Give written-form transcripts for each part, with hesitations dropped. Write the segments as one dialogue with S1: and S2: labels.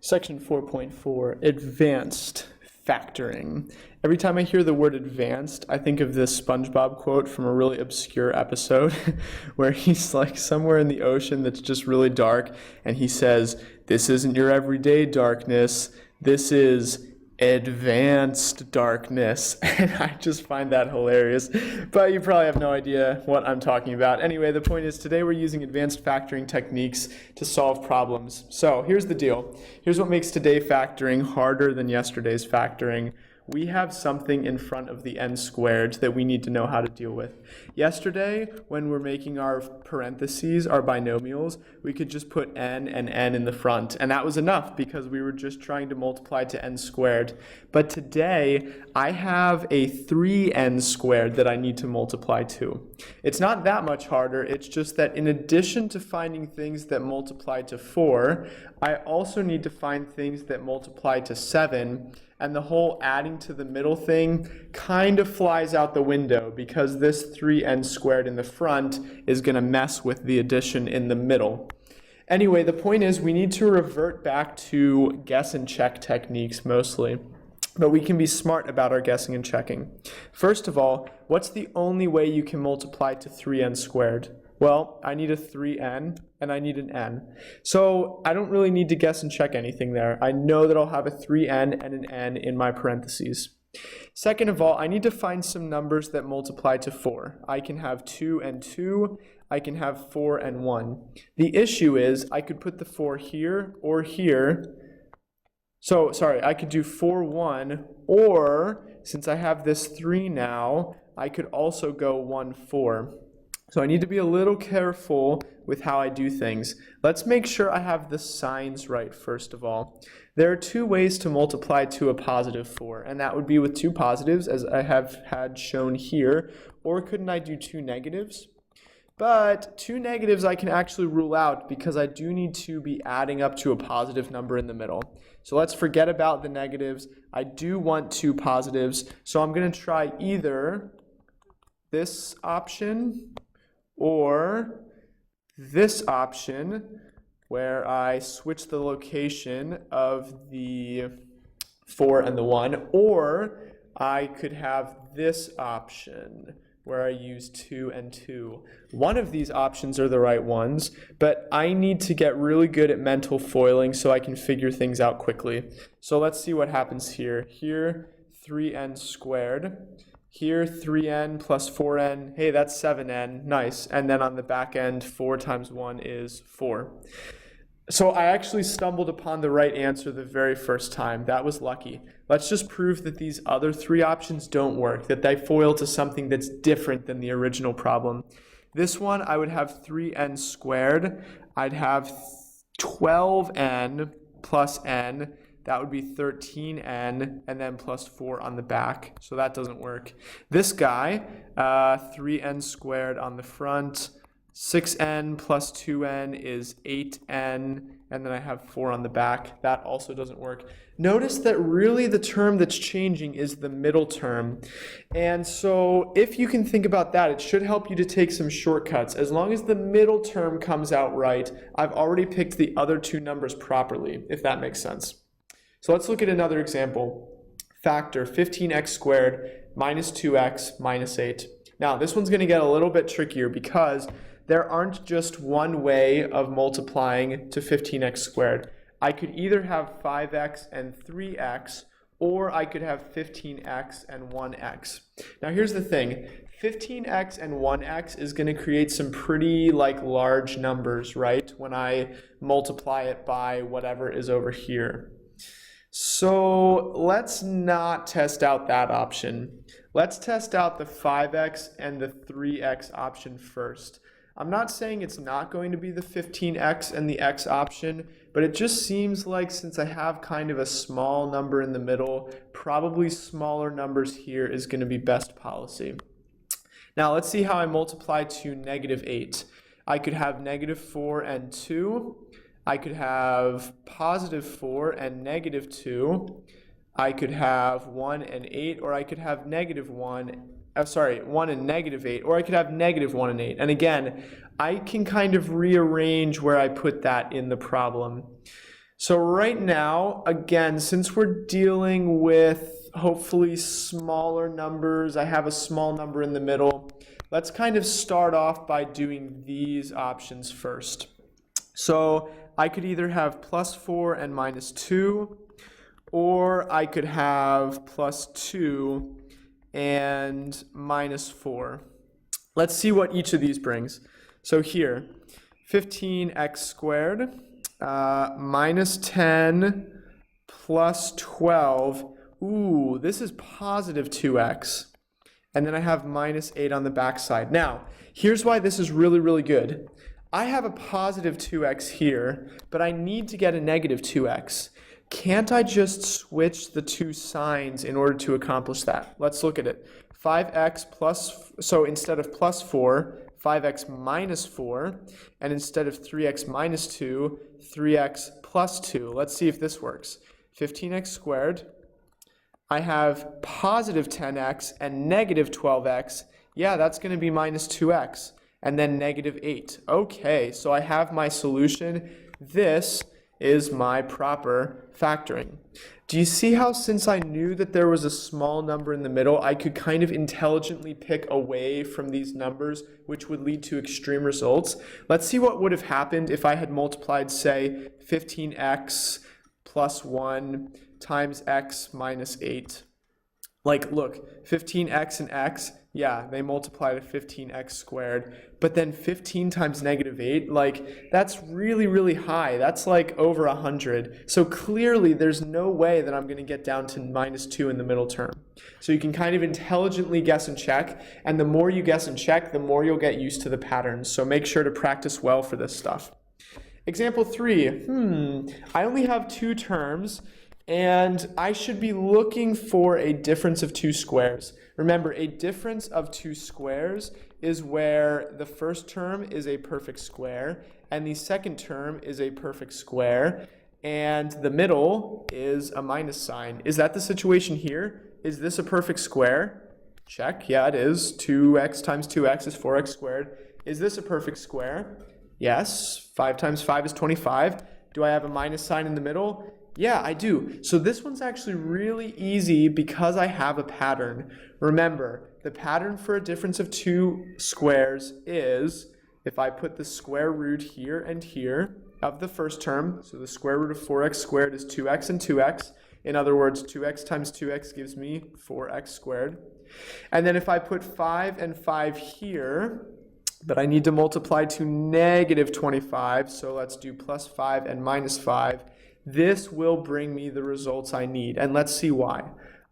S1: Section 4.4, advanced factoring. Every time I hear the word advanced, I think of this SpongeBob quote from a really obscure episode where he's like somewhere in the ocean that's just really dark, and he says, "This isn't your everyday darkness, this is advanced darkness." And I just find that hilarious, but you probably have no idea what I'm talking about. Anyway, the point is today we're using advanced factoring techniques to solve problems. So here's the deal. Here's what makes today factoring harder than yesterday's factoring. We have something in front of the n squared that we need to know how to deal with. Yesterday, when we're making our parentheses, our binomials, we could just put n and n in the front, and that was enough because we were just trying to multiply to n squared. But today, I have a 3n squared that I need to multiply to. It's not that much harder, it's just that in addition to finding things that multiply to 4, I also need to find things that multiply to 7, and the whole adding to the middle thing kind of flies out the window because this 3n squared in the front is going to mess with the addition in the middle. Anyway, the point is we need to revert back to guess and check techniques mostly, but we can be smart about our guessing and checking. First of all, what's the only way you can multiply to 3n squared? Well, I need a 3n and I need an n. So I don't really need to guess and check anything there. I know that I'll have a 3n and an n in my parentheses. Second of all, I need to find some numbers that multiply to 4. I can have 2 and 2. I can have 4 and 1. The issue is I could put the 4 here or here. So, sorry, I could do 4, 1, or since I have this 3 now, I could also go 1, 4. So I need to be a little careful with how I do things. Let's make sure I have the signs right first of all. There are two ways to multiply to a positive 4, and that would be with two positives, as I have had shown here, or couldn't I do two negatives? But two negatives I can actually rule out because I do need to be adding up to a positive number in the middle. So let's forget about the negatives. I do want two positives, so I'm going to try either this option or this option where I switch the location of the 4 and the 1, or I could have this option where I use 2 and 2. One of these options are the right ones, but I need to get really good at mental foiling so I can figure things out quickly. So let's see what happens here. Here, 3n squared. Here, 3n plus 4n, hey, that's 7n, nice. And then on the back end, 4 times 1 is 4. So I actually stumbled upon the right answer the very first time. That was lucky. Let's just prove that these other three options don't work, that they foil to something that's different than the original problem. This one, I would have 3n squared. I'd have 12n plus n. That would be 13n, and then plus 4 on the back, so that doesn't work. This guy, 3n squared on the front, 6n plus 2n is 8n, and then I have 4 on the back. That also doesn't work. Notice that really the term that's changing is the middle term. And so if you can think about that, it should help you to take some shortcuts. As long as the middle term comes out right, I've already picked the other two numbers properly, if that makes sense. So let's look at another example. Factor 15x squared minus 2x minus 8. Now this one's going to get a little bit trickier because there aren't just one way of multiplying to 15x squared. I could either have 5x and 3x, or I could have 15x and 1x. Now here's the thing. 15x and 1x is going to create some pretty large numbers, right? When I multiply it by whatever is over here. So let's not test out that option. Let's test out the 5x and the 3x option first. I'm not saying it's not going to be the 15x and the x option, but it just seems like since I have kind of a small number in the middle, probably smaller numbers here is going to be best policy. Now let's see how I multiply to negative 8. I could have negative 4 and 2. I could have positive 4 and negative 2. I could have 1 and 8, or I could have negative 1 1 and negative 8, or I could have negative 1 and 8. And again, I can kind of rearrange where I put that in the problem. So right now, again, since we're dealing with hopefully smaller numbers, I have a small number in the middle. Let's kind of start off by doing these options first. So I could either have plus 4 and minus 2, or I could have plus 2 and minus 4. Let's see what each of these brings. So here, 15x squared minus 10 plus 12. Ooh, this is positive 2x. And then I have minus 8 on the backside. Now, here's why this is really, really good. I have a positive 2x here, but I need to get a negative 2x. Can't I just switch the two signs in order to accomplish that? Let's look at it. 5x plus, so instead of plus 4, 5x minus 4, and instead of 3x minus 2, 3x plus 2. Let's see if this works. 15x squared. I have positive 10x and negative 12x. Yeah, that's going to be minus 2x. And then negative 8. Okay, so I have my solution. This is my proper factoring. Do you see how, since I knew that there was a small number in the middle, I could kind of intelligently pick away from these numbers, which would lead to extreme results? Let's see what would have happened if I had multiplied, say, 15x plus 1 times x minus 8. Like, look, 15x and x, yeah, they multiply to 15x squared. But then 15 times negative 8, like, that's really, really high. That's like over 100. So clearly, there's no way that I'm going to get down to minus 2 in the middle term. So you can kind of intelligently guess and check. And the more you guess and check, the more you'll get used to the patterns. So make sure to practice well for this stuff. Example 3. I only have 2 terms. And I should be looking for a difference of 2 squares. Remember, a difference of 2 squares is where the first term is a perfect square, and the second term is a perfect square, and the middle is a minus sign. Is that the situation here? Is this a perfect square? Check. Yeah, it is. 2x times 2x is 4x squared. Is this a perfect square? Yes. 5 times 5 is 25. Do I have a minus sign in the middle? Yeah, I do. So this one's actually really easy because I have a pattern. Remember, the pattern for a difference of 2 squares is, if I put the square root here and here of the first term, so the square root of 4x squared is 2x and 2x. In other words, 2x times 2x gives me 4x squared. And then if I put 5 and 5 here, but I need to multiply to negative 25, so let's do plus 5 and minus 5. This will bring me the results I need, and let's see why.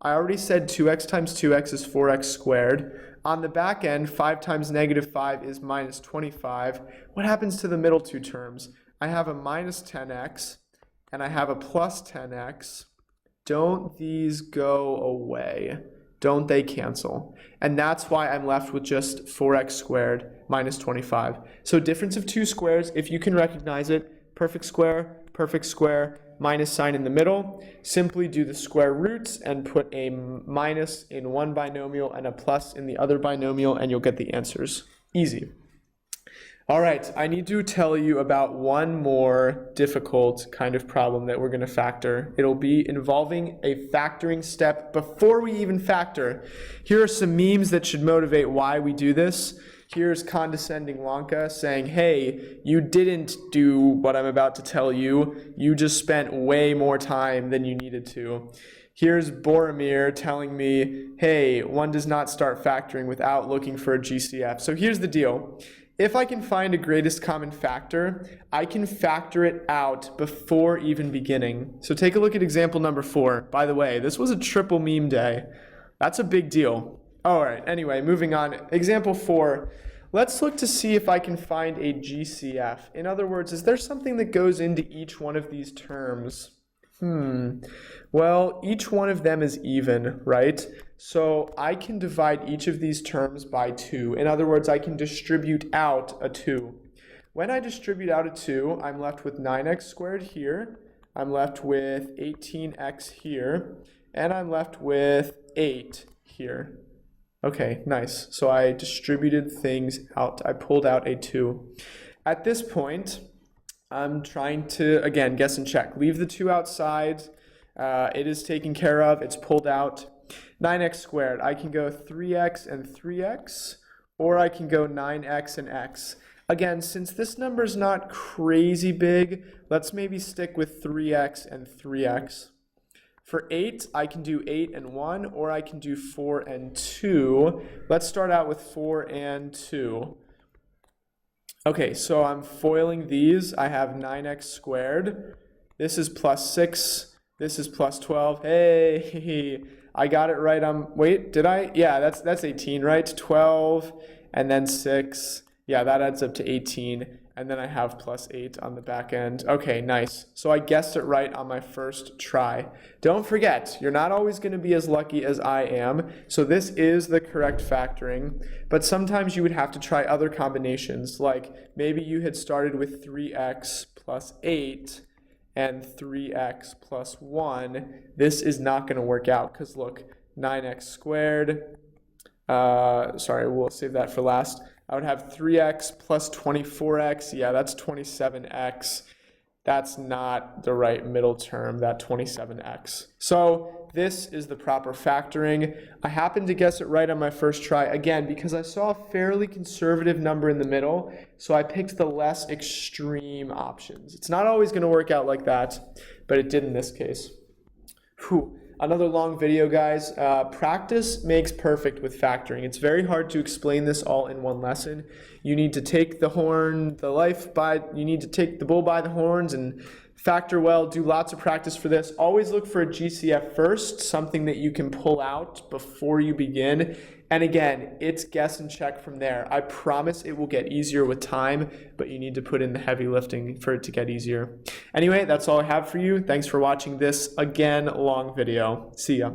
S1: I already said 2x times 2x is 4x squared. On the back end, 5 times negative 5 is minus 25. What happens to the middle 2 terms? I have a minus 10x, and I have a plus 10x. Don't these go away? Don't they cancel? And that's why I'm left with just 4x squared minus 25. So difference of 2 squares, if you can recognize it, perfect square, minus sign in the middle. Simply do the square roots and put a minus in one binomial and a plus in the other binomial, and you'll get the answers. Easy. All right, I need to tell you about one more difficult kind of problem that we're going to factor. It'll be involving a factoring step before we even factor. Here are some memes that should motivate why we do this. Here's condescending Wonka saying, hey, you didn't do what I'm about to tell you. You just spent way more time than you needed to. Here's Boromir telling me, hey, one does not start factoring without looking for a GCF. So here's the deal. If I can find a greatest common factor, I can factor it out before even beginning. So take a look at example number 4. By the way, this was a triple meme day. That's a big deal. All right, anyway, moving on. Example 4, let's look to see if I can find a GCF. In other words, is there something that goes into each one of these terms? Well, each one of them is even, right? So I can divide each of these terms by 2. In other words, I can distribute out a 2. When I distribute out a 2, I'm left with 9x squared here. I'm left with 18x here. And I'm left with 8 here. Okay, nice. So I distributed things out. I pulled out a 2. At this point, I'm trying to, again, guess and check. Leave the 2 outside. It is taken care of. It's pulled out. 9x squared. I can go 3x and 3x, or I can go 9x and x. Again, since this number is not crazy big, let's maybe stick with 3x and 3x. For 8, I can do 8 and 1, or I can do 4 and 2. Let's start out with 4 and 2. Okay, so I'm foiling these. I have 9x squared. This is plus 6. This is plus 12. Hey, I got it right. Wait, did I? Yeah, that's 18, right? 12 and then 6. Yeah, that adds up to 18. And then I have plus 8 on the back end. Okay, nice. So I guessed it right on my first try. Don't forget, you're not always going to be as lucky as I am. So this is the correct factoring. But sometimes you would have to try other combinations. Like maybe you had started with 3x plus 8 and 3x plus 1. This is not going to work out because look, 9x squared. Sorry, we'll save that for last. I would have 3x plus 24x. Yeah, that's 27x. That's not the right middle term, that 27x. So this is the proper factoring. I happened to guess it right on my first try, again, because I saw a fairly conservative number in the middle, so I picked the less extreme options. It's not always going to work out like that, but it did in this case. Whew. Another long video, guys. Practice makes perfect with factoring. It's very hard to explain this all in one lesson. You need to take the you need to take the bull by the horns and factor well, do lots of practice for this. Always look for a GCF first, something that you can pull out before you begin. And again, it's guess and check from there. I promise it will get easier with time, but you need to put in the heavy lifting for it to get easier. Anyway, that's all I have for you. Thanks for watching this, again, long video. See ya.